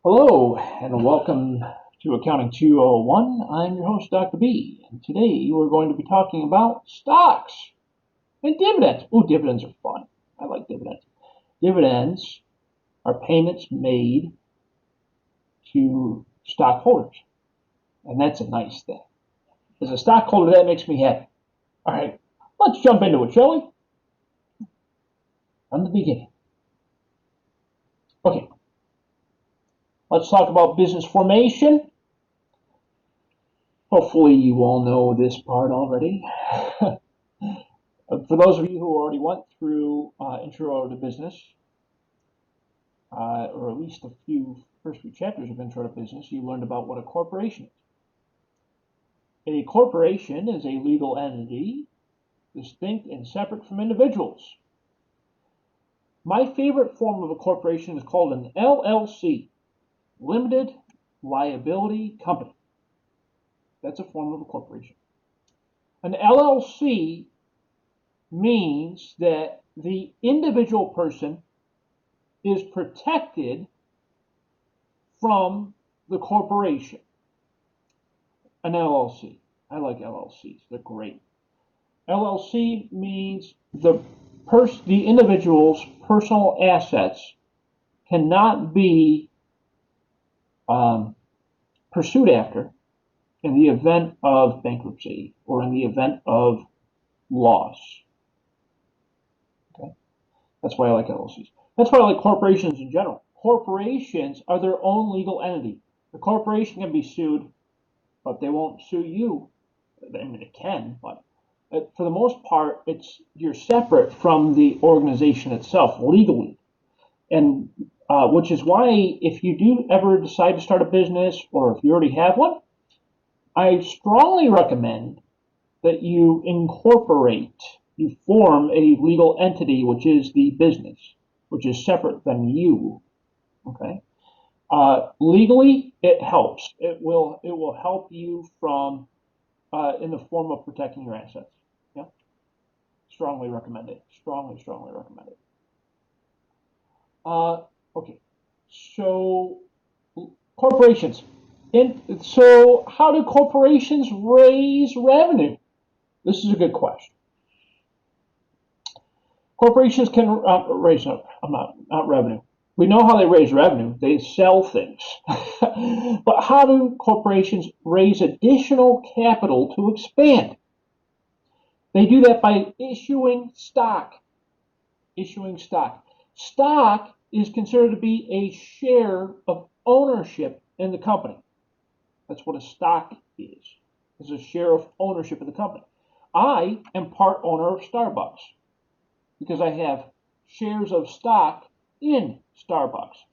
Hello, and welcome to Accounting 201. I'm your host, Dr. B, and today we're going to be talking about stocks and dividends. Ooh, dividends are fun. I like dividends. Dividends are payments made to stockholders, and that's a nice thing. As a stockholder, that makes me happy. All right, let's jump into it, shall we? From the beginning. Okay, let's talk about business formation. Hopefully you all know this part already. For those of you who already went through Intro to Business, or at least first few chapters of Intro to Business, you learned about what a corporation is. A corporation is a legal entity distinct and separate from individuals. My favorite form of a corporation is called an LLC, Limited Liability Company. That's a form of a corporation. An LLC means that the individual person is protected from the corporation. An LLC. I like LLCs. They're great. LLC means the individual's personal assets cannot be pursued after in the event of bankruptcy or in the event of loss. Okay? That's why I like LLCs. That's why I like corporations in general. Corporations are their own legal entity. The corporation can be sued, but they won't sue you. I mean, it can, but for the most part, you're separate from the organization itself legally, and which is why if you do ever decide to start a business, or if you already have one, I strongly recommend that you form a legal entity, which is the business, which is separate than you. Okay. Legally, it helps. It will help you from in the form of protecting your assets. Yeah. Strongly recommend it. Strongly recommend it. Okay. So corporations. So how do corporations raise revenue? This is a good question. Corporations can raise not revenue. We know how they raise revenue. They sell things. But how do corporations raise additional capital to expand? They do that by issuing stock. Issuing stock. Stock is considered to be a share of ownership in the company. That's what a stock is. It's a share of ownership in the company. I am part owner of Starbucks because I have shares of stock in Starbucks.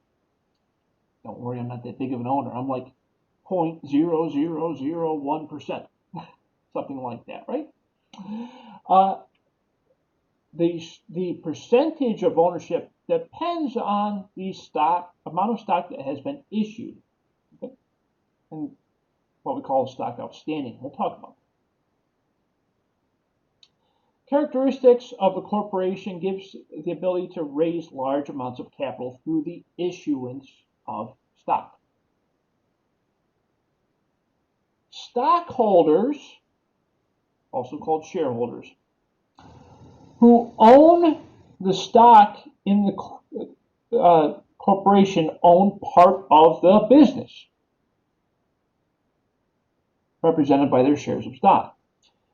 Don't worry, I'm not that big of an owner. I'm like 0.0001%, something like that, right? The percentage of ownership depends on the amount of stock that has been issued, okay? And what we call stock outstanding. We'll talk about that. Characteristics of a corporation gives the ability to raise large amounts of capital through the issuance of stock. Stockholders, also called shareholders, who own the stock in the corporation own part of the business, represented by their shares of stock.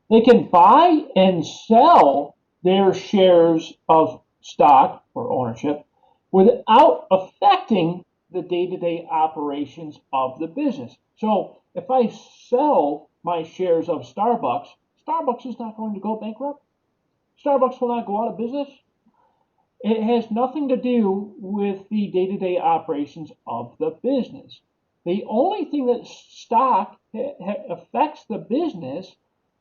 They can buy and sell their shares of stock or ownership without affecting the day-to-day operations of the business. So if I sell my shares of Starbucks, Starbucks is not going to go bankrupt. Starbucks will not go out of business. It has nothing to do with the day-to-day operations of the business. The only thing that stock affects the business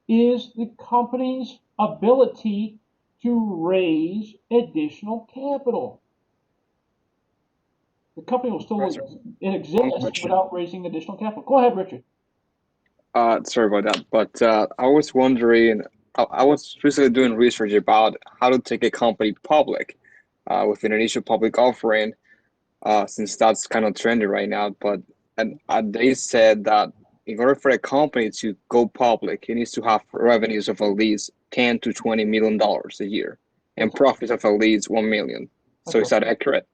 is the company's ability to raise additional capital. The company will still exist without raising additional capital. Go ahead, Richard. Sorry about that, but I was wondering, I was recently doing research about how to take a company public with an initial public offering. since that's kind of trendy right now. But they said that in order for a company to go public, it needs to have revenues of at least $10 to $20 million a year and That's, profits of at least 1 million. that's So is right. that accurate?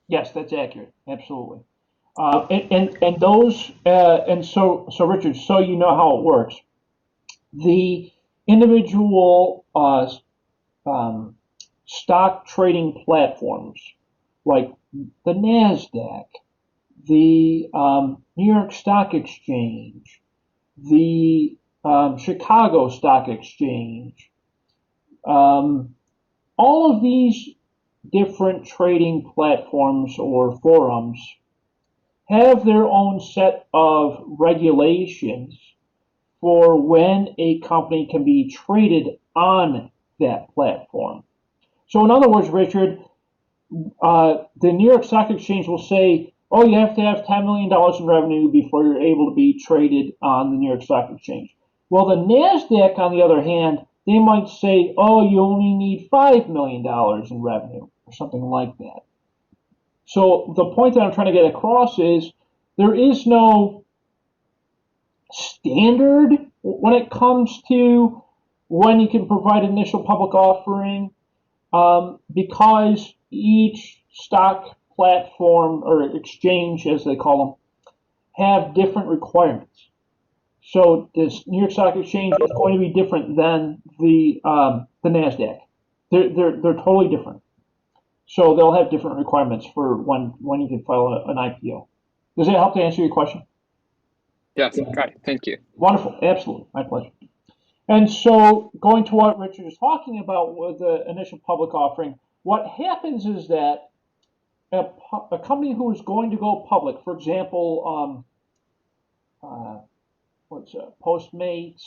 Yes, that's accurate. Absolutely. And those and so Richard, so you know how it works. The individual um, stock trading platforms like the Nasdaq, the New York Stock Exchange, the Chicago Stock Exchange, um, all of these different trading platforms or forums have their own set of regulations for when a company can be traded on that platform. So, in other words, Richard, the New York Stock Exchange will say, oh, you have to have $10 million in revenue before you're able to be traded on the New York Stock Exchange. Well, the NASDAQ, on the other hand, they might say, oh, you only need $5 million in revenue or something like that. So the point that I'm trying to get across is there is no standard when it comes to when you can provide initial public offering because each stock platform or exchange, as they call them, have different requirements. So this New York Stock Exchange is going to be different than the Nasdaq. They're totally different. So they'll have different requirements for when you can file an IPO. Does that help to answer your question? Yes, got it. Thank you. Wonderful, absolutely, my pleasure. And so, going to what Richard is talking about with the initial public offering, what happens is that a company who is going to go public, for example, Postmates,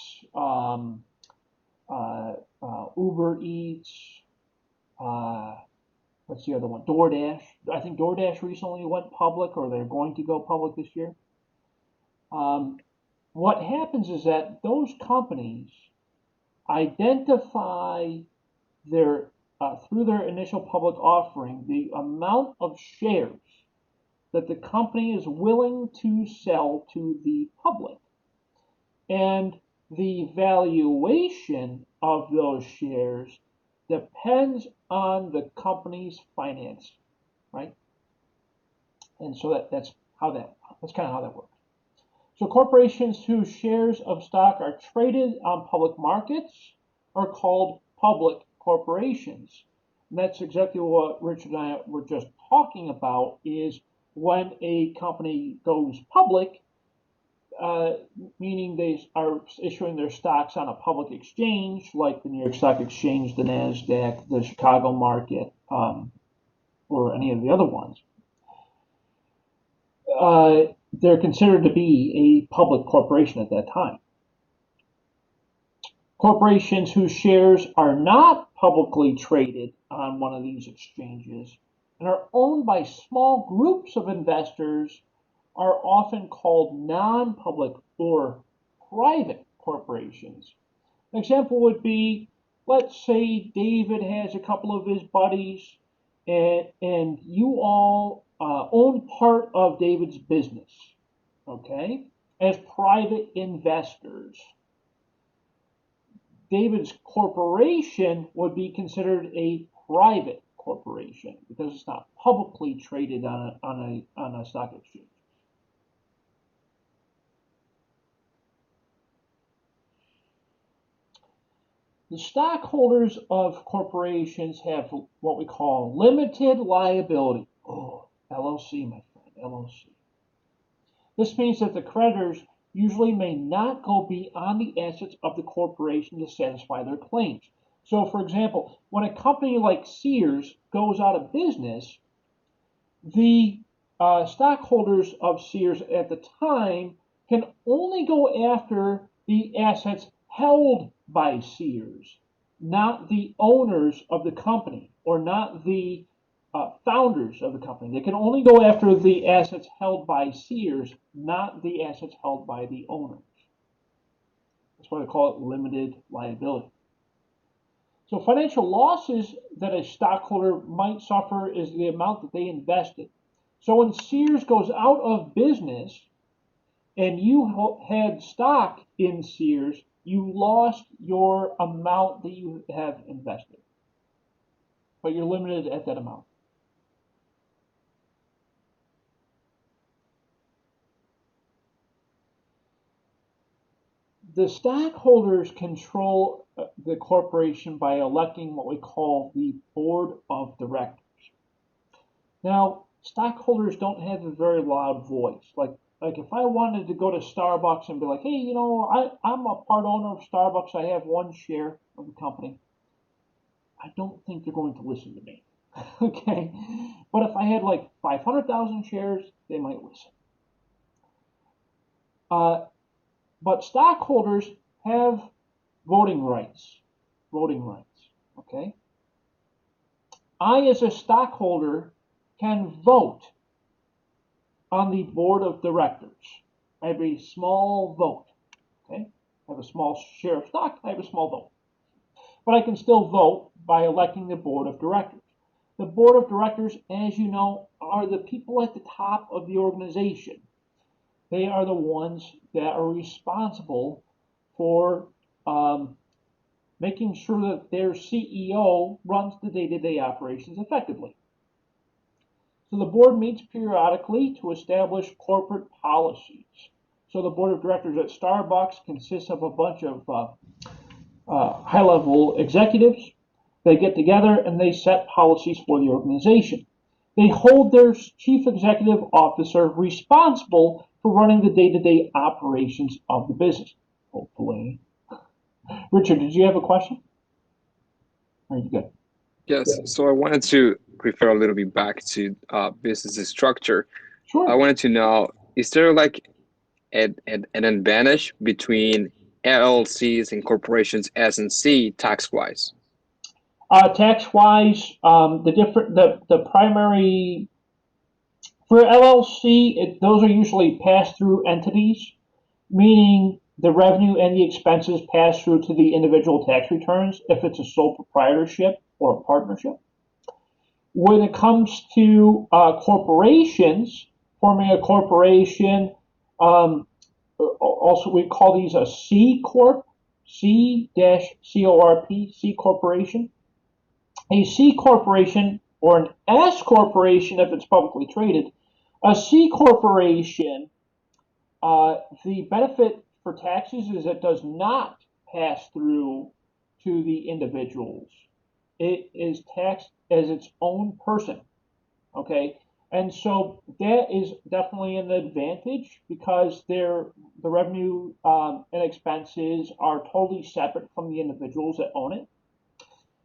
Uber Eats, uh, what's the other one? DoorDash. I think DoorDash recently went public, or they're going to go public this year. What happens is that those companies identify their through their initial public offering the amount of shares that the company is willing to sell to the public, and the valuation of those shares depends on the company's finance, right? And so that's kind of how that works. So corporations whose shares of stock are traded on public markets are called public corporations. And that's exactly what Richard and I were just talking about is when a company goes public, meaning they are issuing their stocks on a public exchange like the New York Stock Exchange, the Nasdaq, the Chicago market, or any of the other ones. They're considered to be a public corporation at that time. Corporations whose shares are not publicly traded on one of these exchanges and are owned by small groups of investors are often called non-public or private corporations. An example would be, let's say David has a couple of his buddies and you all own part of David's business, okay, as private investors. David's corporation would be considered a private corporation because it's not publicly traded on a stock exchange. The stockholders of corporations have what we call limited liability. Oh, LLC, my friend, LLC. This means that the creditors usually may not go beyond the assets of the corporation to satisfy their claims. So, for example, when a company like Sears goes out of business, the stockholders of Sears at the time can only go after the assets held by Sears, not the owners of the company or not the founders of the company. They can only go after the assets held by Sears, not the assets held by the owners. That's why they call it limited liability. So financial losses that a stockholder might suffer is the amount that they invested. So when Sears goes out of business and you had stock in Sears, you lost your amount that you have invested, but you're limited at that amount. The stockholders control the corporation by electing what we call the board of directors. Now, stockholders don't have a very loud voice. Like if I wanted to go to Starbucks and be like, hey, I'm a part owner of Starbucks. I have one share of the company. I don't think they're going to listen to me. Okay. But if I had like 500,000 shares, they might listen. But stockholders have voting rights. Voting rights. Okay. I, as a stockholder, can vote on the board of directors. I have a small vote. Okay. I have a small share of stock. I have a small vote. But I can still vote by electing the board of directors. The board of directors, as you know, are the people at the top of the organization. They are the ones that are responsible for making sure that their CEO runs the day-to-day operations effectively. So the board meets periodically to establish corporate policies. So the board of directors at Starbucks consists of a bunch of high-level executives. They get together and they set policies for the organization. They hold their chief executive officer responsible for running the day-to-day operations of the business, hopefully. Richard, did you have a question? Are you good? Yes. So I wanted to refer a little bit back to business structure. Sure. I wanted to know, is there like an advantage between LLCs and corporations S and C tax-wise? Tax-wise, the primary for LLC, those are usually pass-through entities, meaning the revenue and the expenses pass through to the individual tax returns if it's a sole proprietorship or a partnership. When it comes to corporations, forming a corporation, also we call these a C Corp, C-C-O-R-P, C Corporation. A C Corporation or an S Corporation if it's publicly traded. A C Corporation, the benefit for taxes is it does not pass through to the individuals. It is taxed as its own person. Okay, and so that is definitely an advantage because the revenue and expenses are totally separate from the individuals that own it,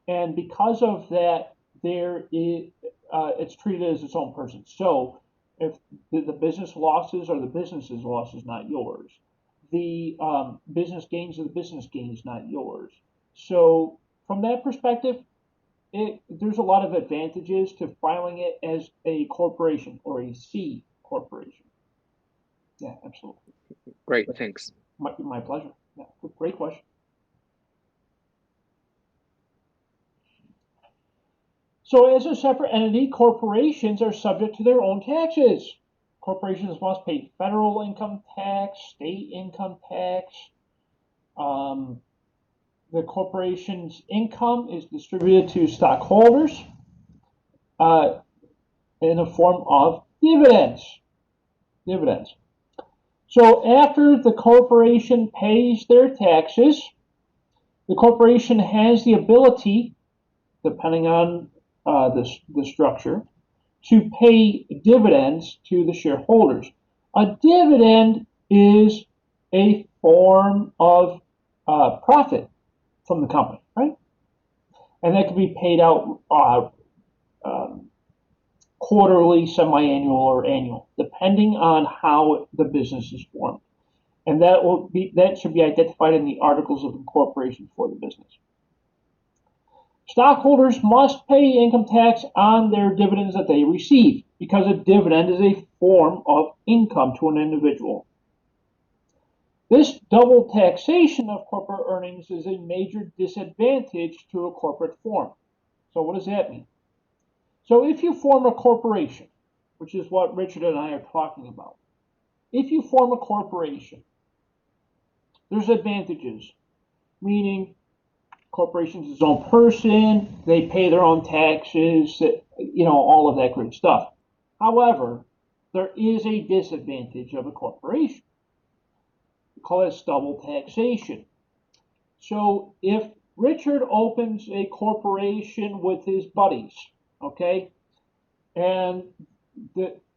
and because of that, it's treated as its own person. So if the business losses are the business's losses, not yours. The business gains are the business gains, not yours. So from that perspective, there's a lot of advantages to filing it as a corporation or a C corporation. Yeah, absolutely. Great, thanks. My pleasure. Yeah, great question. So as a separate entity, corporations are subject to their own taxes. Corporations must pay federal income tax, state income tax. The corporation's income is distributed to stockholders in the form of dividends. Dividends. So after the corporation pays their taxes, the corporation has the ability, depending on the structure, to pay dividends to the shareholders. A dividend is a form of profit from the company, right? And that can be paid out quarterly, semi-annual, or annual, depending on how the business is formed. And that should be identified in the articles of incorporation for the business. Stockholders must pay income tax on their dividends that they receive because a dividend is a form of income to an individual. This double taxation of corporate earnings is a major disadvantage to a corporate form. So what does that mean? So if you form a corporation which is what Richard and I are talking about. If you form a corporation, there's advantages, meaning corporation's its own person, they pay their own taxes, all of that great stuff. However, there is a disadvantage of a corporation. We call it double taxation. So if Richard opens a corporation with his buddies, okay, and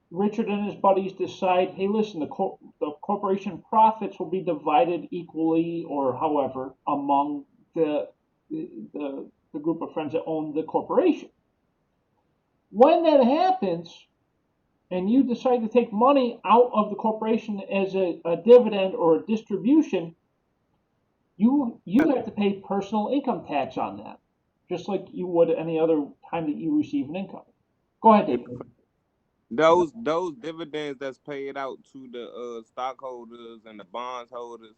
Richard and his buddies decide, hey, listen, the corporation profits will be divided equally or however among the group of friends that own the corporation. When that happens, and you decide to take money out of the corporation as a dividend or a distribution, you have to pay personal income tax on that, just like you would any other time that you receive an income. Go ahead, David. Those dividends that's paid out to the stockholders and the bondholders,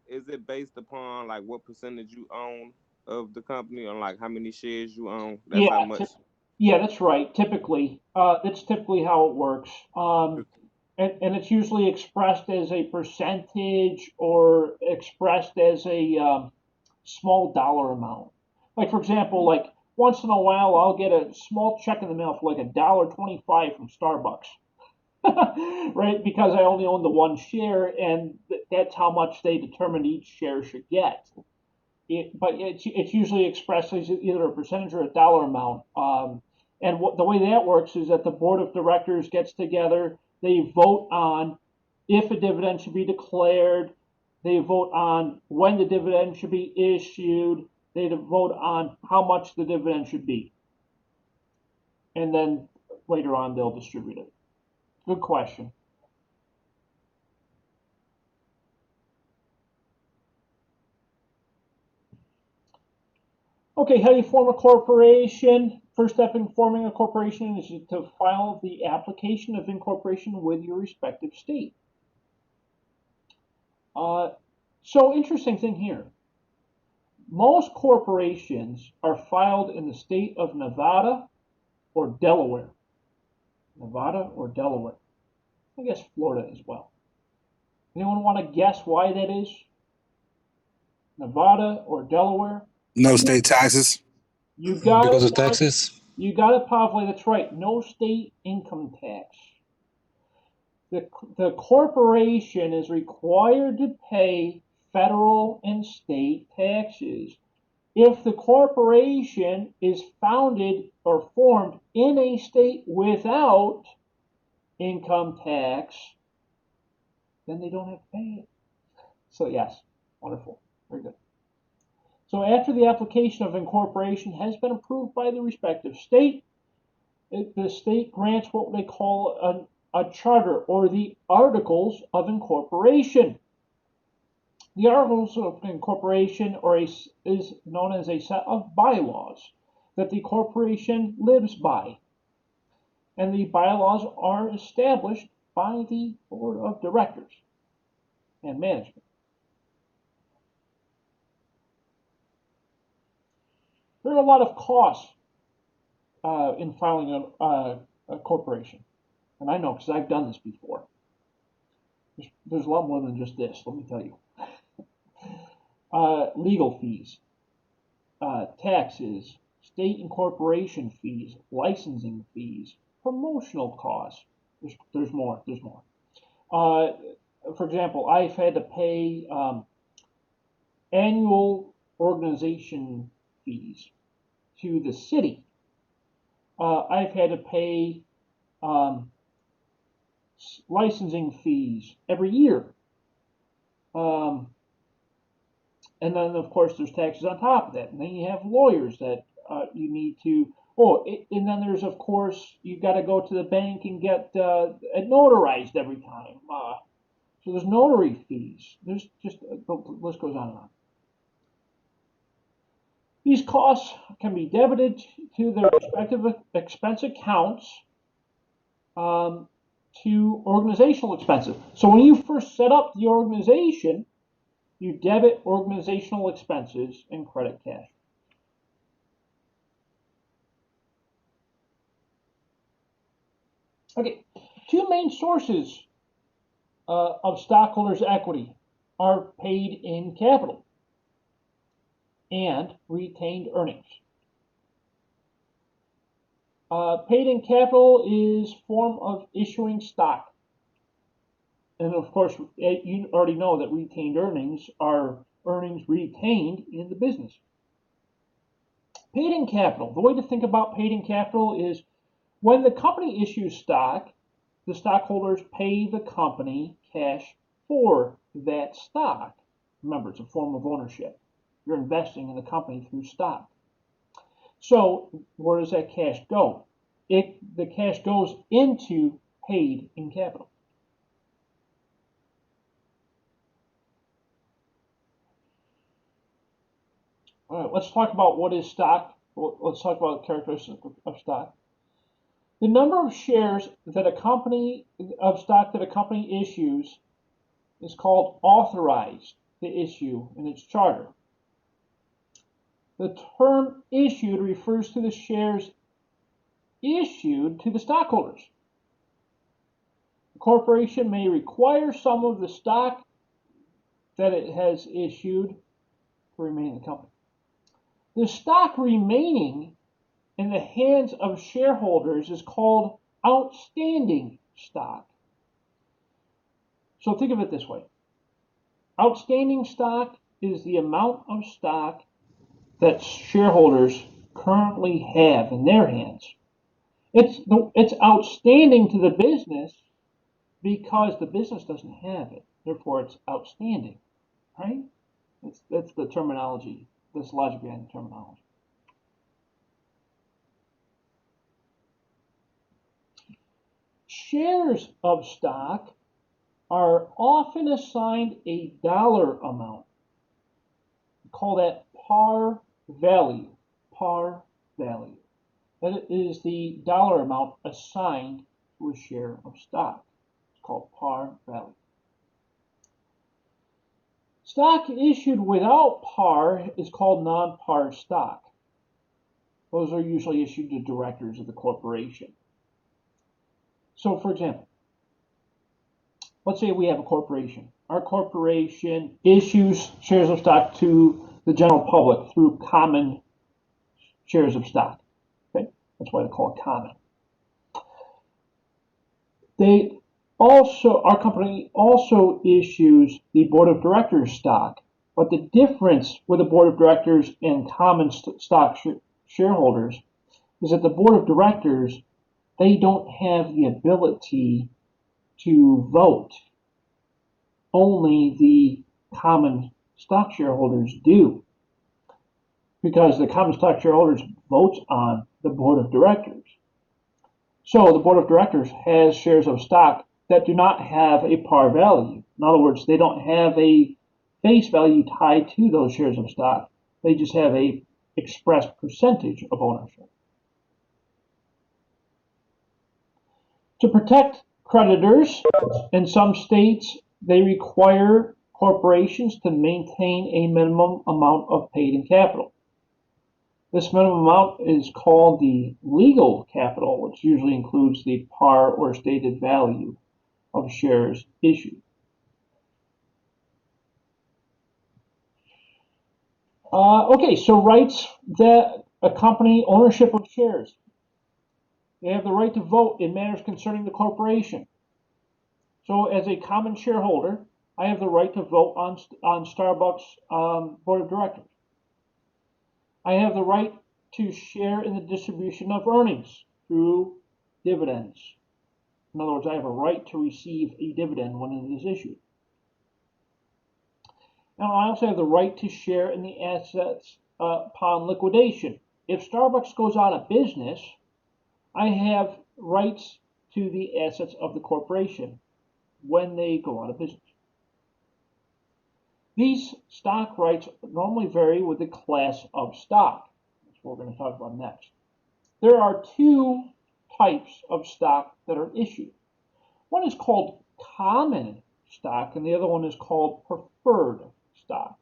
is it based upon like what percentage you own of the company, or like how many shares you own? That's how much. Yeah, that's right. Typically, that's typically how it works. And it's usually expressed as a percentage or expressed as a small dollar amount. Like, for example, like once in a while, I'll get a small check in the mail for like $1.25 from Starbucks, right? Because I only own the one share, and that's how much they determined each share should get. But it's usually expressed as either a percentage or a dollar amount. And the way that works is that the board of directors gets together. They vote on if a dividend should be declared. They vote on when the dividend should be issued. They vote on how much the dividend should be. And then later on, they'll distribute it. Good question. Okay, how do you form a corporation? First step in forming a corporation is to file the application of incorporation with your respective state. So interesting thing here. Most corporations are filed in the state of Nevada or Delaware. Nevada or Delaware. I guess Florida as well. Anyone want to guess why that is? Nevada or Delaware? No state taxes. You got because it, of taxes. You got it, Pavle. That's right. No state income tax. The corporation is required to pay federal and state taxes. If the corporation is founded or formed in a state without income tax, then they don't have to pay it. So yes, wonderful, very good. So after the application of incorporation has been approved by the respective state, the state grants what they call a charter, or the Articles of Incorporation. The Articles of Incorporation is known as a set of bylaws that the corporation lives by. And the bylaws are established by the board of directors and management. There are a lot of costs in filing a corporation. And I know because I've done this before. There's a lot more than just this, let me tell you. Legal fees, taxes, state incorporation fees, licensing fees, promotional costs. There's more. For example, I've had to pay annual organization fees to the city. I've had to pay licensing fees every year. And then, of course, there's taxes on top of that. And then you have lawyers that you need to. And then there's, of course, you've got to go to the bank and get it notarized every time. So there's notary fees. There's just the list goes on and on. These costs can be debited to their respective expense accounts to organizational expenses. So when you first set up the organization, you debit organizational expenses and credit cash. Okay, two main sources of stockholders' equity are paid in capital and retained earnings. Paid in capital is form of issuing stock. And of course, you already know that retained earnings are earnings retained in the business. Paid in capital. The way to think about paid in capital is when the company issues stock, the stockholders pay the company cash for that stock. Remember, it's a form of ownership. You're investing in the company through stock. So where does that cash go? The cash goes into paid in capital. All right, let's talk about what is stock. Let's talk about the characteristics of stock. The number of shares that a company of stock that a company issues is called authorized to issue in its charter. The term issued refers to the shares issued to the stockholders. The corporation may require some of the stock that it has issued to remain in the company. The stock remaining in the hands of shareholders is called outstanding stock. So think of it this way. Outstanding stock is the amount of stock that shareholders currently have in their hands. It's outstanding to the business because the business doesn't have it. Therefore, it's outstanding, right? That's the terminology. That's logic behind the terminology. Shares of stock are often assigned a dollar amount. We call that par value. Par value. That is the dollar amount assigned to a share of stock. It's called par value. Stock issued without par is called non-par stock. Those are usually issued to directors of the corporation. So, for example, let's say we have a corporation. Our corporation issues shares of stock to the general public through common shares of stock. Okay? That's why they call it common. Our company also issues the board of directors stock, but the difference with the board of directors and common stock shareholders is that the board of directors, they don't have the ability to vote. Only the common stock shareholders do, because the common stock shareholders vote on the board of directors. So the board of directors has shares of stock that do not have a par value. In other words, they don't have a face value tied to those shares of stock. They just have a expressed percentage of ownership. To protect creditors, in some states, they require corporations to maintain a minimum amount of paid in capital. This minimum amount is called the legal capital, which usually includes the par or stated value of shares issued. Okay, so rights that accompany ownership of shares. They have the right to vote in matters concerning the corporation. So as a common shareholder, I have the right to vote on Starbucks board of directors. I have the right to share in the distribution of earnings through dividends. In other words, I have a right to receive a dividend when it is issued. Now, I also have the right to share in the assets upon liquidation. If Starbucks goes out of business, I have rights to the assets of the corporation when they go out of business. These stock rights normally vary with the class of stock. That's what we're going to talk about next. There are two types of stock that are issued. One is called common stock, and the other one is called preferred stock.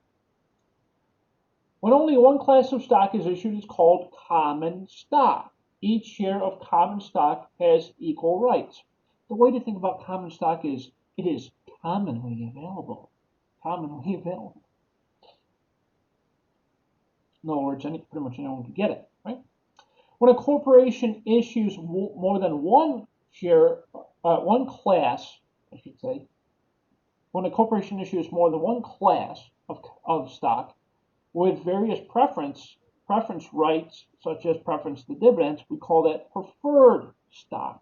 When only one class of stock is issued, it's called common stock. each share of common stock has equal rights. The way to think about common stock is it is commonly available. Commonly available. In other words, pretty much anyone can get it, right? When a corporation issues more than one share, one class, I should say, when a corporation issues more than one class of stock with various preference rights, such as preference to dividends, we call that preferred stock.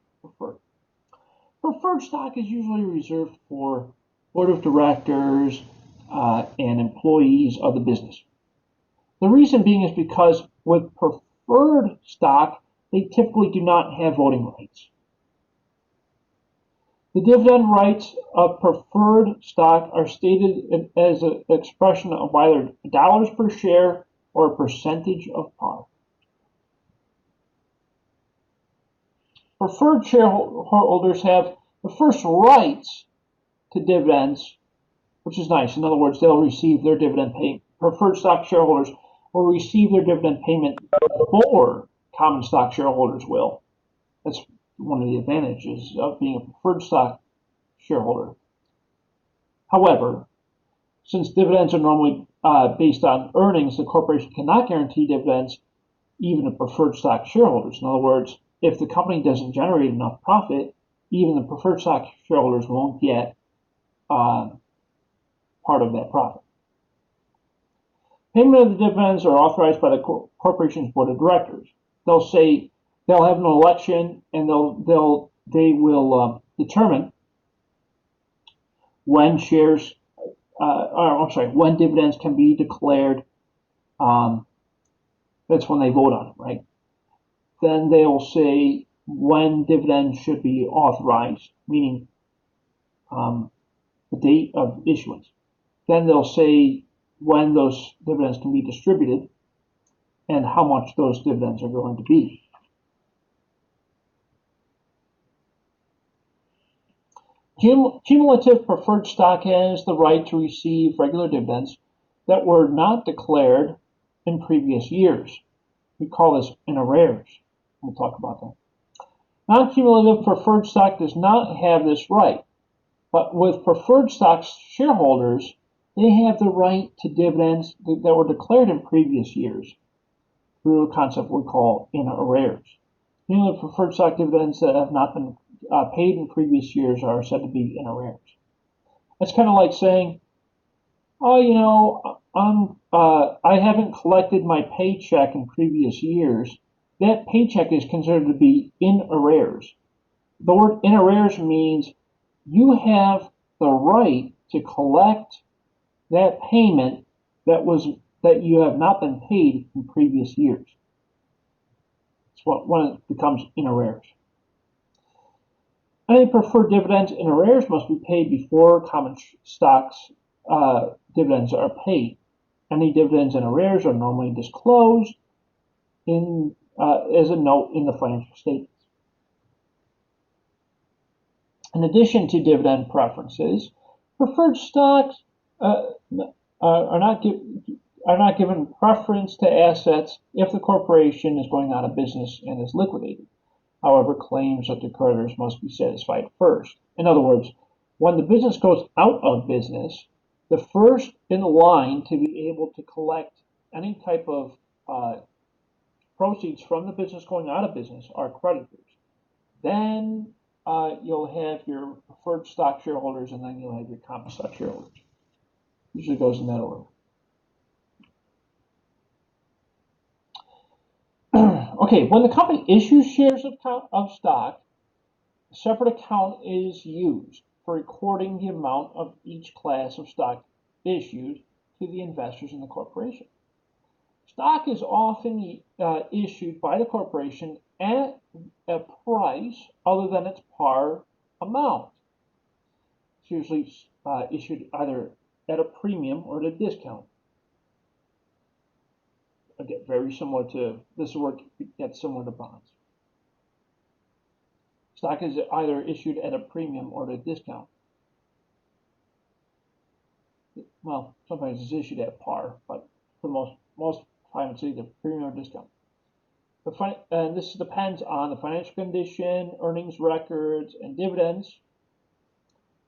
Preferred stock is usually reserved for board of directors and employees of the business. The reason being is because with preferred stock, they typically do not have voting rights. The dividend rights of preferred stock are stated as an expression of either dollars per share or a percentage of par. Preferred shareholders have the first rights to dividends, which is nice. In other words, they'll receive their dividend payment. Preferred stock shareholders will receive their dividend payment before common stock shareholders will. That's one of the advantages of being a preferred stock shareholder. However, since dividends are normally based on earnings, the corporation cannot guarantee dividends even to preferred stock shareholders. In other words, if the company doesn't generate enough profit, even the preferred stock shareholders won't get part of that profit. Payment of the dividends are authorized by the corporation's board of directors. They'll have an election, and they will determine when when dividends can be declared. That's when they vote on it, right? Then they'll say when dividends should be authorized, meaning the date of issuance. Then they'll say when those dividends can be distributed and how much those dividends are going to be. Cumulative preferred stock has the right to receive regular dividends that were not declared in previous years. We call this in arrears. We'll talk about that. Non-cumulative preferred stock does not have this right, but with preferred stock shareholders, they have the right to dividends that were declared in previous years through a concept we call in arrears. Cumulative preferred stock dividends that have not been paid in previous years are said to be in arrears. It's kind of like saying, I haven't collected my paycheck in previous years. That paycheck is considered to be in arrears. The word in arrears means you have the right to collect that payment that you have not been paid in previous years. It's when it becomes in arrears. Any preferred dividends in arrears must be paid before common stocks dividends are paid. Any dividends in arrears are normally disclosed as a note in the financial statements. In addition to dividend preferences, preferred stocks are not given preference to assets if the corporation is going out of business and is liquidated. However, claims of the creditors must be satisfied first. In other words, when the business goes out of business, the first in line to be able to collect any type of proceeds from the business going out of business are creditors. Then you'll have your preferred stock shareholders, and then you'll have your common stock shareholders. Usually goes in that order. Okay, when the company issues shares of stock, a separate account is used for recording the amount of each class of stock issued to the investors in the corporation. Stock is often issued by the corporation at a price other than its par amount. It's usually issued either at a premium or at a discount. Again, very similar to this work gets similar to bonds. Stock is either issued at a premium or at a discount. Well, sometimes it's issued at par, but for most time it's either premium or discount. and this depends on the financial condition, earnings records, and dividends.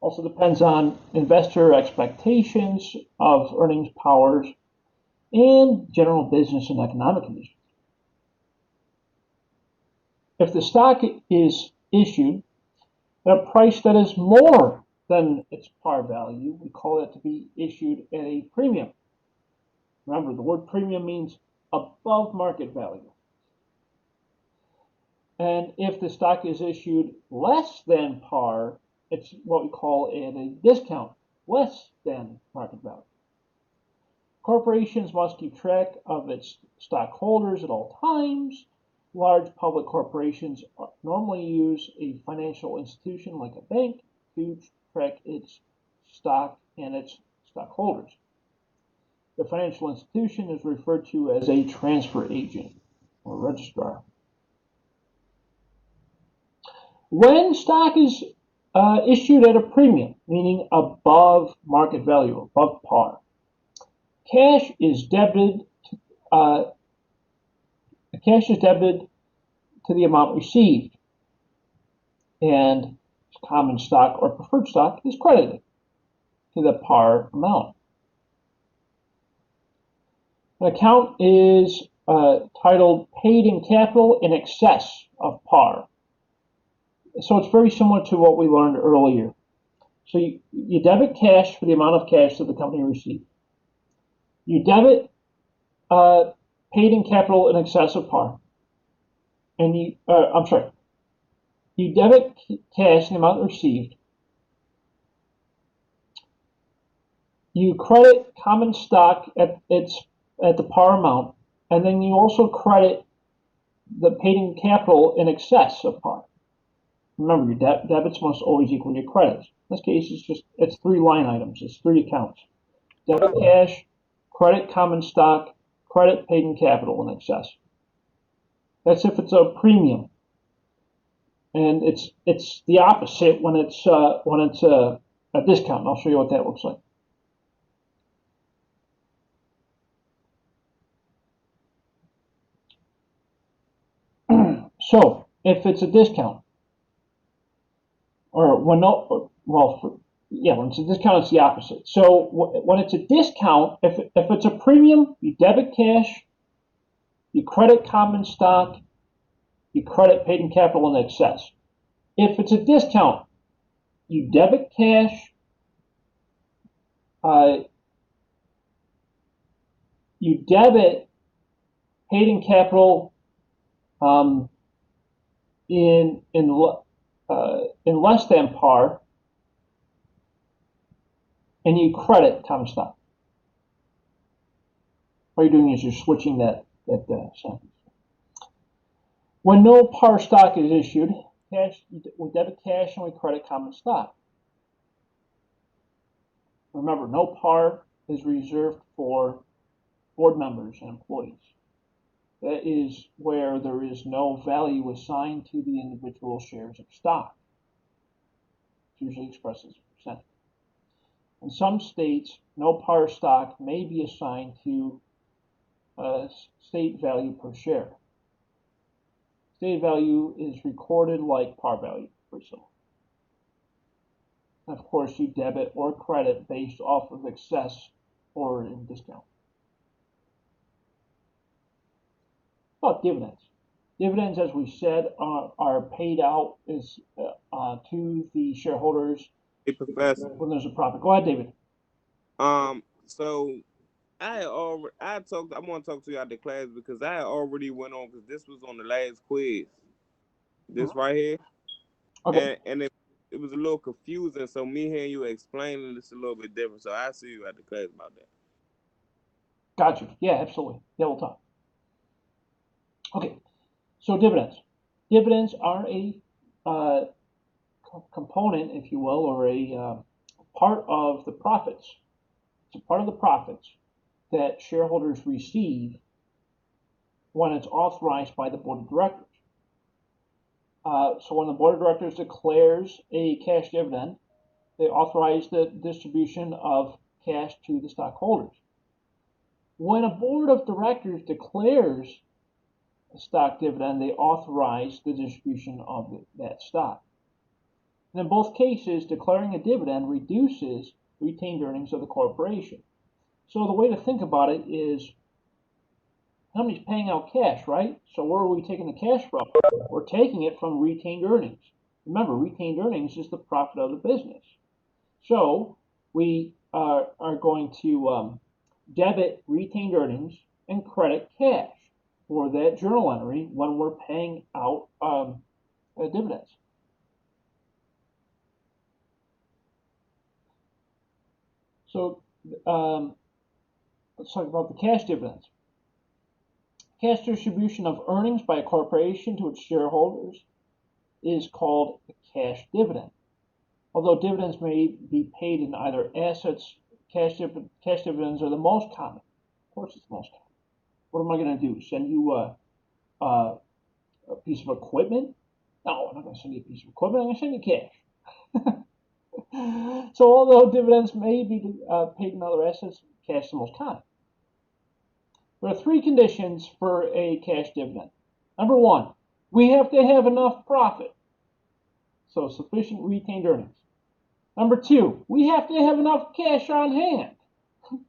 Also depends on investor expectations of earnings powers and general business and economic conditions. If the stock is issued at a price that is more than its par value, we call it to be issued at a premium. Remember, the word premium means above market value. And if the stock is issued less than par, it's what we call a discount, less than market value. Corporations must keep track of its stockholders at all times. Large public corporations normally use a financial institution like a bank to track its stock and its stockholders. The financial institution is referred to as a transfer agent or registrar. When stock is issued at a premium, meaning above market value, above par, cash is debited to the amount received, and common stock or preferred stock is credited to the par amount. An account is titled paid in capital in excess of par. So it's very similar to what we learned earlier. So you debit cash for the amount of cash that the company received. You debit paid in capital in excess of par. And you debit cash in the amount received. You credit common stock at the par amount, and then you also credit the paid in capital in excess of par. Remember, your debits must always equal your credits. In this case, it's 3 line items. It's 3 accounts. Debit cash, credit common stock, credit paid in capital in excess. That's if it's a premium, and it's the opposite when it's a discount. And I'll show you what that looks like. So if it's a discount, or when it's a discount, it's the opposite. So when it's a discount, if it's a premium, you debit cash, you credit common stock, you credit paid in capital in excess. If it's a discount, you debit cash, you debit paid in capital in less than par, and you credit common stock. All you're doing is you're switching that sentence. When no par stock is issued, we debit cash and we credit common stock. Remember, no par is reserved for board members and employees. That is where there is no value assigned to the individual shares of stock. It's usually expressed as a percent. In some states, no par stock may be assigned to state value per share. State value is recorded like par value, for example. And of course, you debit or credit based off of excess or in discount. About dividends. Dividends, as we said, are paid out to the shareholders when there's a profit. Go ahead, David. So I want to talk to you out the class because I already went on because this was on the last quiz. This right here. Okay. And it was a little confusing. So me hearing you explaining this a little bit different. So I see you at the class about that. Gotcha. Yeah, absolutely. Yeah, we'll talk. Okay. So dividends. Dividends are a component, if you will, or a part of the profits. It's a part of the profits that shareholders receive when it's authorized by the board of directors. So when the board of directors declares a cash dividend, they authorize the distribution of cash to the stockholders. When a board of directors declares stock dividend, they authorize the distribution of that stock. And in both cases, declaring a dividend reduces retained earnings of the corporation. So the way to think about it is, company's paying out cash, right? So where are we taking the cash from? We're taking it from retained earnings. Remember, retained earnings is the profit of the business. So we are going to debit retained earnings and credit cash for that journal entry when we're paying out dividends. So let's talk about the cash dividends. Cash distribution of earnings by a corporation to its shareholders is called a cash dividend. Although dividends may be paid in either assets, cash dividends are the most common. Of course, it's the most common. What am I going to do? Send you a piece of equipment? No, I'm not going to send you a piece of equipment. I'm going to send you cash. So although dividends may be paid in other assets, cash is the most common. There are three conditions for a cash dividend. Number one, we have to have enough profit, so sufficient retained earnings. Number two, we have to have enough cash on hand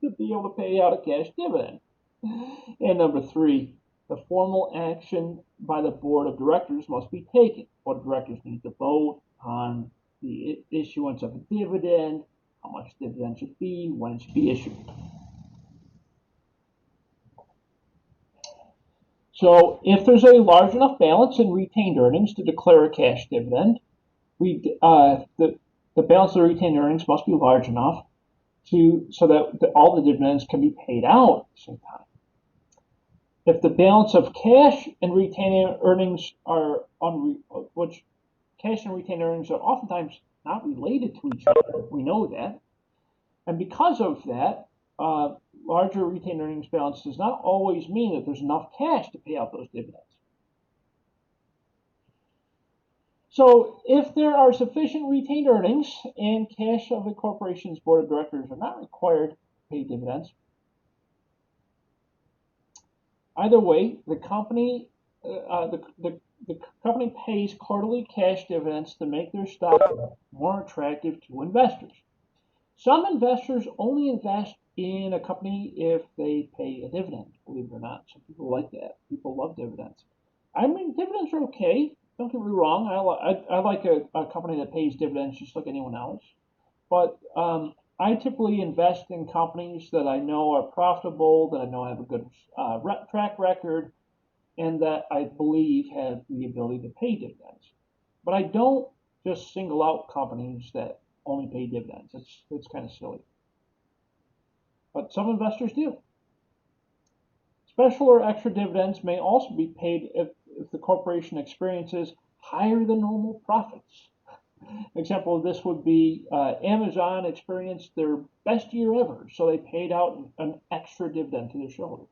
to be able to pay out a cash dividend. And number three, the formal action by the board of directors must be taken. The board of directors need to vote on the issuance of a dividend, how much dividend should be, when it should be issued. So if there's a large enough balance in retained earnings to declare a cash dividend, the balance of the retained earnings must be large enough so that all the dividends can be paid out at the same time. If the balance of cash and retained earnings are which cash and retained earnings are oftentimes not related to each other, we know that, and because of that, larger retained earnings balance does not always mean that there's enough cash to pay out those dividends. So if there are sufficient retained earnings and cash of the corporation's board of directors are not required to pay dividends, either way, the company company pays quarterly cash dividends to make their stock more attractive to investors. Some investors only invest in a company if they pay a dividend, believe it or not. Some people like that. People love dividends. I mean, dividends are okay. Don't get me wrong. I like a company that pays dividends just like anyone else. But I typically invest in companies that I know are profitable, that I know have a good track record, and that I believe have the ability to pay dividends. But I don't just single out companies that only pay dividends. It's kind of silly. But some investors do. Special or extra dividends may also be paid if the corporation experiences higher than normal profits. An example of this would be Amazon experienced their best year ever, so they paid out an extra dividend to their shareholders.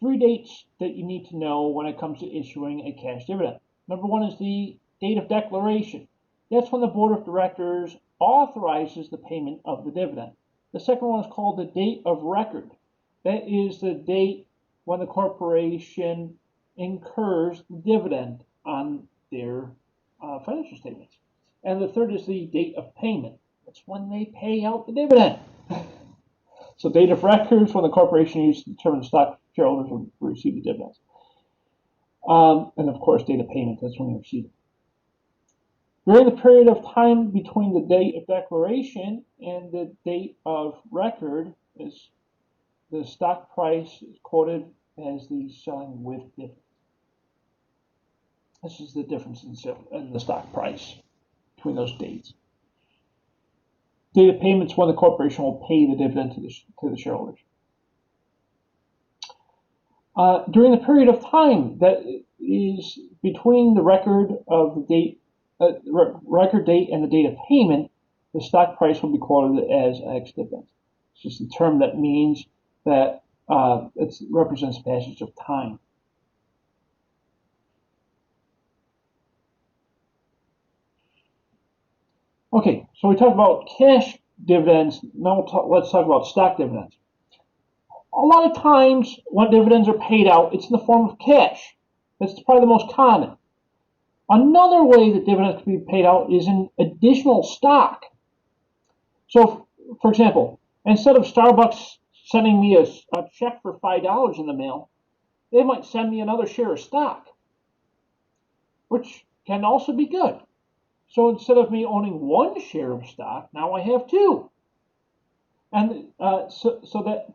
Three dates that you need to know when it comes to issuing a cash dividend. Number one is the date of declaration. That's when the board of directors authorizes the payment of the dividend. The second one is called the date of record. That is the date when the corporation incurs the dividend on their financial statements. And the third is the date of payment. That's when they pay out the dividend. So date of record is when the corporation uses to determine the stock shareholders will receive the dividends. And of course, date of payment, that's when you receive it. During the period of time between the date of declaration and the date of record, is the stock price is quoted as the selling with dividends. This is the difference in the stock price between those dates. Date of payment is when the corporation will pay the dividend to the shareholders. During the period of time that is between the record date and the date of payment, the stock price will be quoted as ex dividend. It's just a term that means that it represents passage of time. Okay, so we talked about cash dividends. Now let's talk about stock dividends. A lot of times when dividends are paid out, it's in the form of cash. That's probably the most common. Another way that dividends can be paid out is in additional stock. So, for example, instead of Starbucks sending me a check for $5 in the mail, they might send me another share of stock, which can also be good. So instead of me owning one share of stock, now I have two. And so that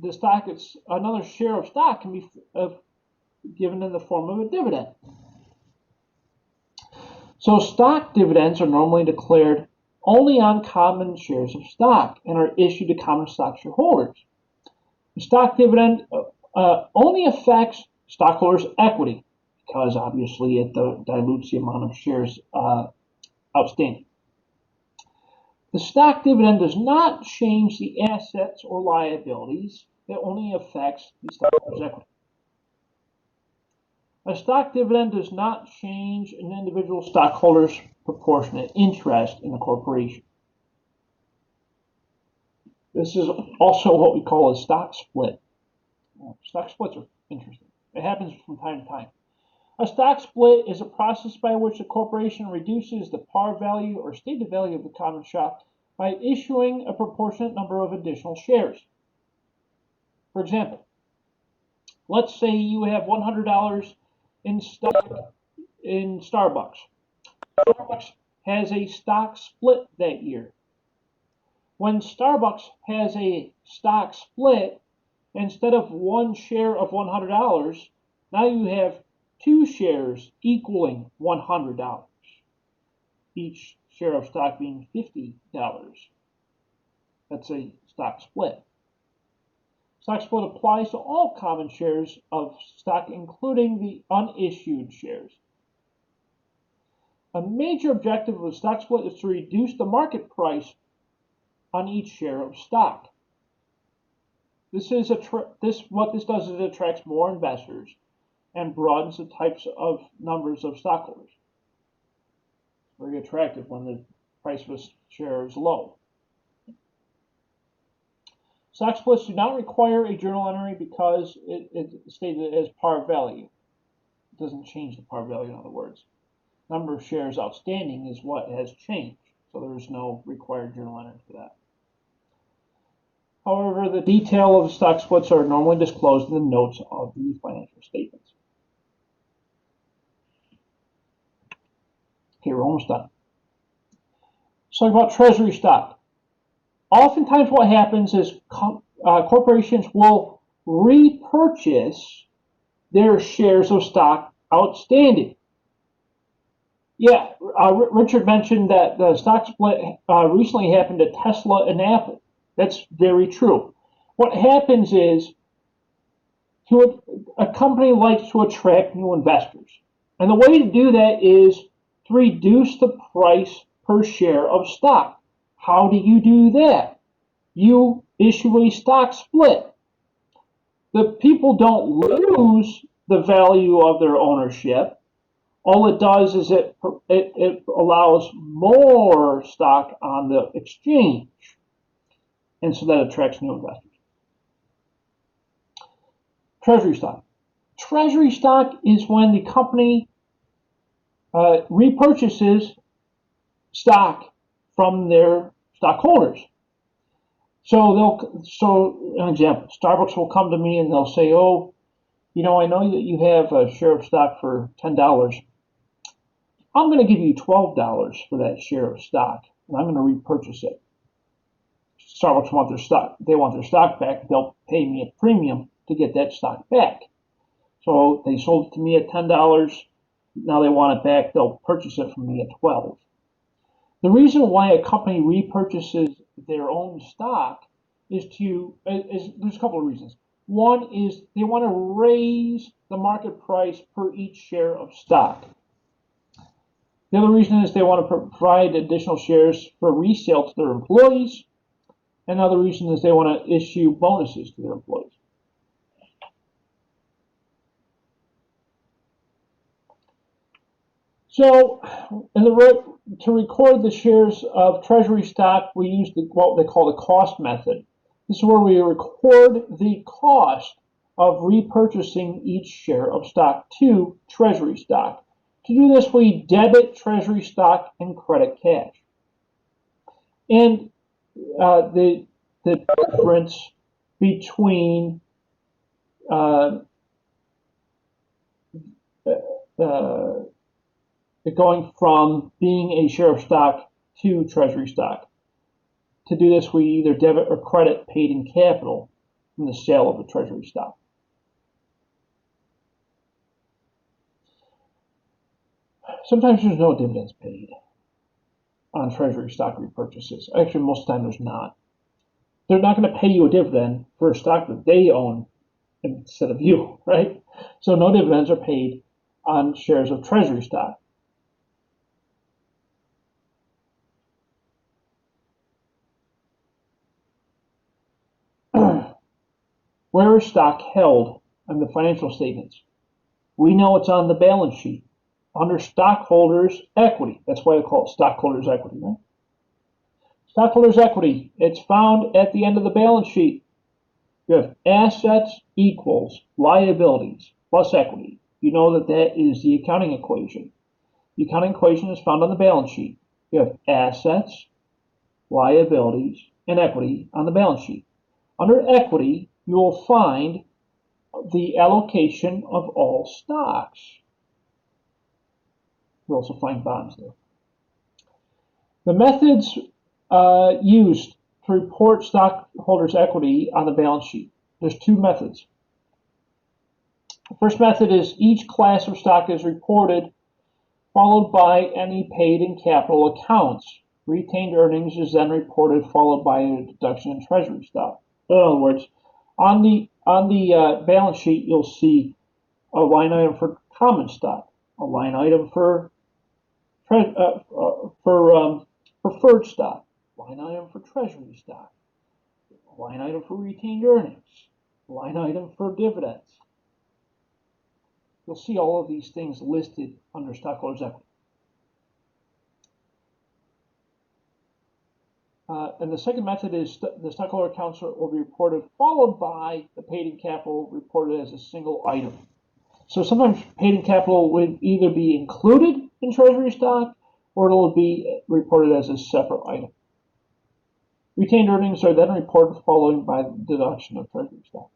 the stock, it's another share of stock can be given in the form of a dividend. So stock dividends are normally declared only on common shares of stock and are issued to common stock shareholders. The stock dividend only affects stockholders' equity because obviously it dilutes the amount of shares outstanding. The stock dividend does not change the assets or liabilities. It only affects the stockholder's equity. A stock dividend does not change an individual stockholder's proportionate interest in the corporation. This is also what we call a stock split. Stock splits are interesting. It happens from time to time. A stock split is a process by which a corporation reduces the par value or stated value of the common stock by issuing a proportionate number of additional shares. For example, let's say you have $100 in stock in Starbucks. Starbucks has a stock split that year. When Starbucks has a stock split, instead of one share of $100, now you have two shares equaling $100. Each share of stock being $50. That's a stock split. Stock split applies to all common shares of stock, including the unissued shares. A major objective of a stock split is to reduce the market price on each share of stock. What this does is it attracts more investors and broadens the types of numbers of stockholders. It's very attractive when the price of a share is low. Stock splits do not require a journal entry because it's stated as par value. It doesn't change the par value, in other words. Number of shares outstanding is what has changed, so there's no required journal entry for that. However, the detail of stock splits are normally disclosed in the notes of the financial statements. Okay, we're almost done. Let's talk about Treasury stock. Oftentimes what happens is corporations will repurchase their shares of stock outstanding. Yeah, Richard mentioned that the stock split recently happened at Tesla and Apple. That's very true. What happens is a company likes to attract new investors. And the way to do that is to reduce the price per share of stock. How do you do that? You issue a stock split. The people don't lose the value of their ownership. All it does is it allows more stock on the exchange. And so that attracts new investors. Treasury stock. Treasury stock is when the company repurchases stock from their stockholders. So an example, Starbucks will come to me and they'll say, oh, I know that you have a share of stock for $10. I'm going to give you $12 for that share of stock, and I'm going to repurchase it. Starbucks want their stock. They want their stock back. They'll pay me a premium to get that stock back. So they sold it to me at $10. Now they want it back. They'll purchase it from me at $12. The reason why a company repurchases their own stock is there's a couple of reasons. One is they want to raise the market price per each share of stock. The other reason is they want to provide additional shares for resale to their employees. Another reason is they want to issue bonuses to their employees. So, in the to record the shares of treasury stock, we use what they call the cost method. This is where we record the cost of repurchasing each share of stock to treasury stock. To do this, we debit treasury stock and credit cash. And the difference between going from being a share of stock to treasury stock. To do this, we either debit or credit paid in capital from the sale of the treasury stock. Sometimes there's no dividends paid on treasury stock repurchases. Actually, most of the time there's not. They're not going to pay you a dividend for a stock that they own instead of you, right? So no dividends are paid on shares of treasury stock. Where is stock held on the financial statements? We know it's on the balance sheet under stockholders' equity. That's why I call it stockholders' equity, right? Stockholders' equity, it's found at the end of the balance sheet. You have assets equals liabilities plus equity. You know that that is the accounting equation. The accounting equation is found on the balance sheet. You have assets, liabilities, and equity on the balance sheet. Under equity, you will find the allocation of all stocks. You'll also find bonds there. The methods used to report stockholders' equity on the balance sheet. There's two methods. The first method is each class of stock is reported, followed by any paid in capital accounts. Retained earnings is then reported, followed by a deduction in treasury stock. In other words, on the balance sheet, you'll see a line item for common stock, a line item for preferred stock, line item for treasury stock, a line item for retained earnings, a line item for dividends. You'll see all of these things listed under stockholders' equity. And the second method is the stockholder accounts will be reported, followed by the paid in capital reported as a single item. So sometimes paid in capital would either be included in treasury stock or it will be reported as a separate item. Retained earnings are then reported following by the deduction of treasury stock.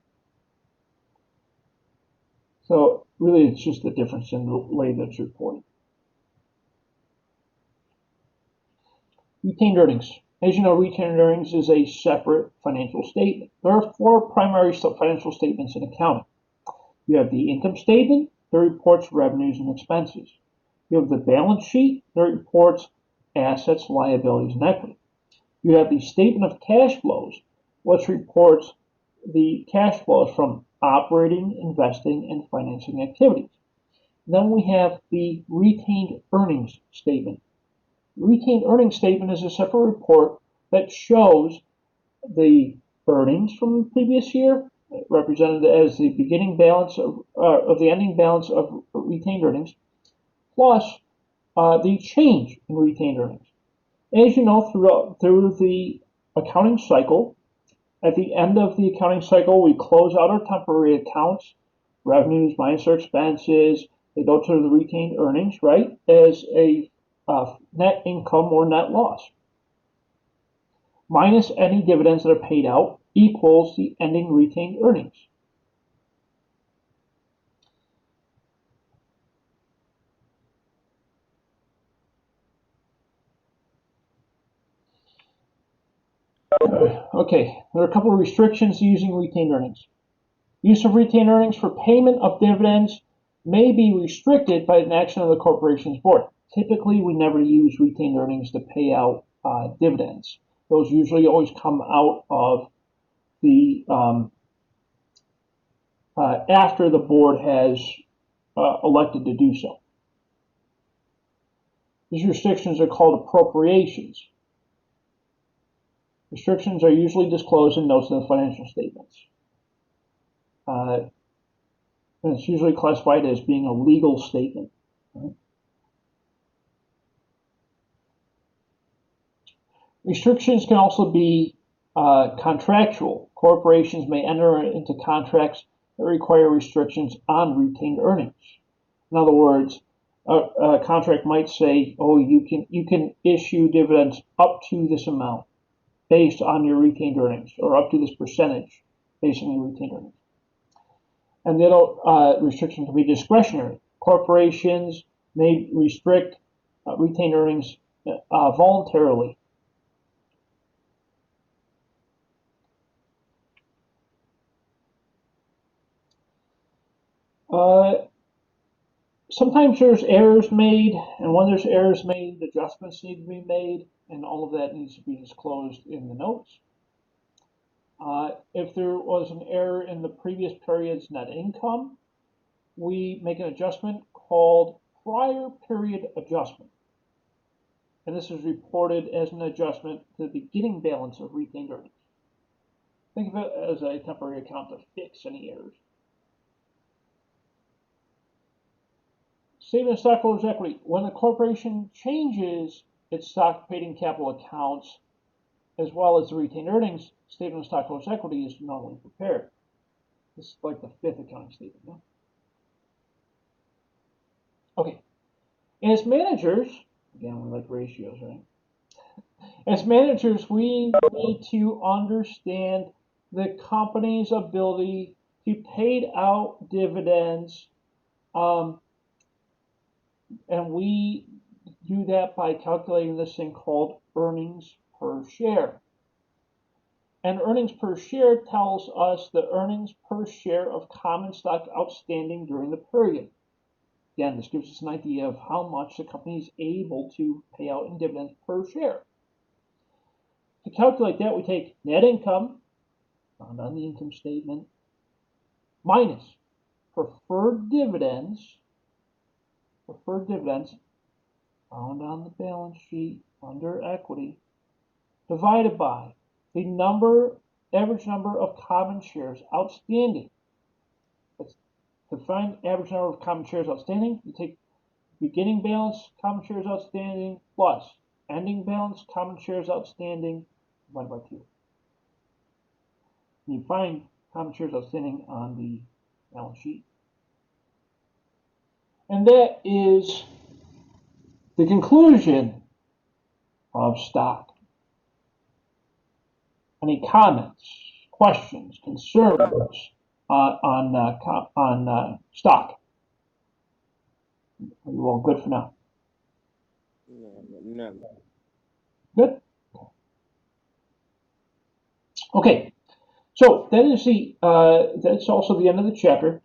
So really it's just the difference in the way that's reported. Retained earnings. As you know, retained earnings is a separate financial statement. There are four primary financial statements in accounting. You have the income statement that reports revenues and expenses. You have the balance sheet that reports assets, liabilities, and equity. You have the statement of cash flows, which reports the cash flows from operating, investing, and financing activities. Then we have the retained earnings statement. The retained earnings statement is a separate report that shows the earnings from the previous year, represented as the beginning balance of the ending balance of retained earnings, plus the change in retained earnings. As you know, through the accounting cycle, at the end of the accounting cycle, we close out our temporary accounts, revenues minus our expenses. They go to the retained earnings, right, as a net income or net loss. Minus any dividends that are paid out equals the ending retained earnings. Okay, there are a couple of restrictions using retained earnings. Use of retained earnings for payment of dividends may be restricted by an action of the corporation's board. Typically, we never use retained earnings to pay out dividends. Those usually always come out of the after the board has elected to do so. These restrictions are called appropriations. Restrictions are usually disclosed in notes in the financial statements. And it's usually classified as being a legal statement. Right? Restrictions can also be contractual. Corporations may enter into contracts that require restrictions on retained earnings. In other words, a contract might say, "Oh, you can issue dividends up to this amount based on your retained earnings, or up to this percentage based on your retained earnings." And the restriction can be discretionary. Corporations may restrict retained earnings voluntarily. Sometimes there's errors made, and when there's errors made, adjustments need to be made, and all of that needs to be disclosed in the notes. If there was an error in the previous period's net income, we make an adjustment called prior period adjustment. And this is reported as an adjustment to the beginning balance of retained earnings. Think of it as a temporary account to fix any errors. Statement of stockholders' equity. When a corporation changes its stock paid in capital accounts as well as the retained earnings, statement of stockholders' equity is normally prepared. This is like the fifth accounting statement. No? Okay. As managers, again, we like ratios, right? As managers, we need to understand the company's ability to pay out dividends, and we do that by calculating this thing called earnings per share. And earnings per share tells us the earnings per share of common stock outstanding during the period. Again, this gives us an idea of how much the company is able to pay out in dividends per share. To calculate that, we take net income, found on the income statement, minus preferred dividends, found on the balance sheet under equity, divided by the average number of common shares outstanding. To find average number of common shares outstanding, you take beginning balance common shares outstanding plus ending balance common shares outstanding divided by 2. And you find common shares outstanding on the balance sheet. And that is the conclusion of stock. Any comments, questions, concerns on stock? Are you all good for now? No. Good. Okay. So that is that's also the end of the chapter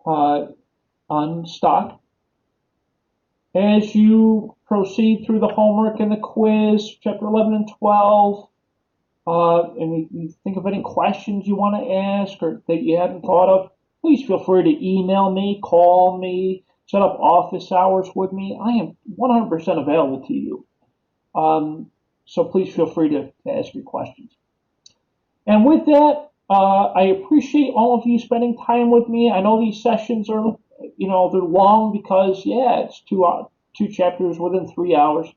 on stock. As you proceed through the homework and the quiz, chapter 11 and 12, and you think of any questions you want to ask or that you haven't thought of, please feel free to email me, call me, set up office hours with me. I am 100% available to you. So please feel free to ask your questions. And with that, I appreciate all of you spending time with me. I know these sessions are, they're long because, it's two chapters within 3 hours.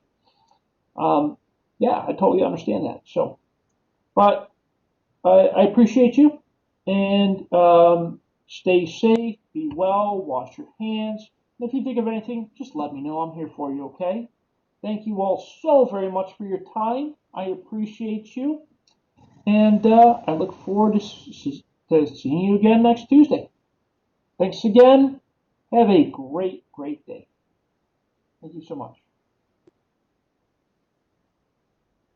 I totally understand that. So, but I appreciate you, and stay safe, be well, wash your hands. And if you think of anything, just let me know. I'm here for you, okay? Thank you all so very much for your time. I appreciate you. And I look forward to seeing you again next Tuesday. Thanks again. Have a great, great day. Thank you so much.